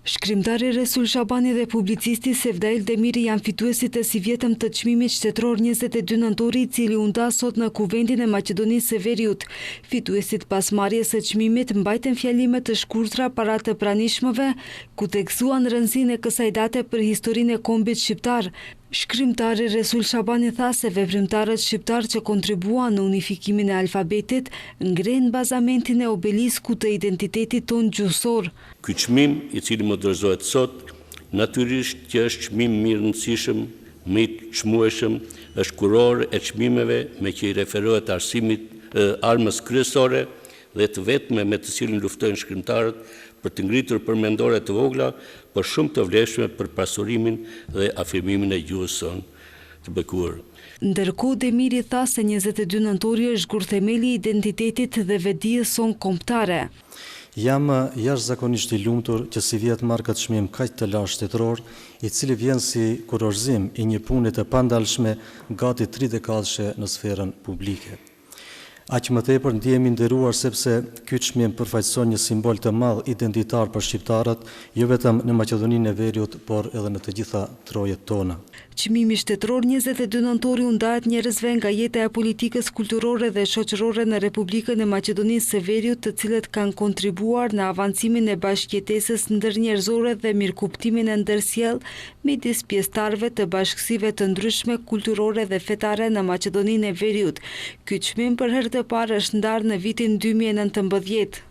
Shkrimtari Resul Shabani dhe publicisti Sevdail Demiri janë fituesit e si vjetëm të çmimit shtetëror 22 nëntori, i cili u nda sot në Kuvendin e Maqedonisë së Veriut. Fituesit pas marrjes së çmimit mbajtën fjalime të shkurtra para të pranishmëve, ku theksuan rëndësinë e kësaj date për historinë e kombit shqiptar. Shkrimtari Resul Shabani tha se veprimtarët shqiptar që kontribuan në unifikimin e alfabetit ngrenë bazamentin e obeliskut të identitetit tonë gjuhësor. Ky çmim, i cili më dorëzohet sot, natyrisht që është çmim mirë rëndësishëm, më i çmueshëm, është kuror e çmimeve me që i referohet arsimit armës kryesore dhe të vetme me të cilin luftojnë shkrimtarët për të ngritur përmendore të vogla, por shumë të vlefshme për pasurimin dhe afirmimin e gjuhës sonë të bekuar. Ndërkohë Demiri tha se 22 nëntori është gurthemeli i identitetit dhe vetdijes sonë kombëtare. Jam jashtëzakonisht i lumtur që si vjet marr këtë çmim kaq të lartë shtetëror, i cili vjen si kurorëzim i një pune të pandalshme gati 3 dekadëshe në sferën publike. Aq më tepër ndihemi nderuar sepse ky çmim përfaqëson një simbol të madh identitar për shqiptarët, jo vetëm në Maqedoninë e Veriut, por edhe në të gjitha trojet tona. Çmimi shtetëror 22 nëntori u ndahet njerëzve nga jeta e politikës kulturore dhe shoqërore në Republikën e Maqedonisë së Veriut, të cilët kanë kontribuar në avancimin e bashkëjetesës ndërnjerëzore dhe mirëkuptimin e ndërsjellë midis pjesëtarëve të bashkësive të ndryshme kulturore dhe fetare në Maqedoninë e Veriut. Ky çmim për herë të parë është ndarë në vitin 2019.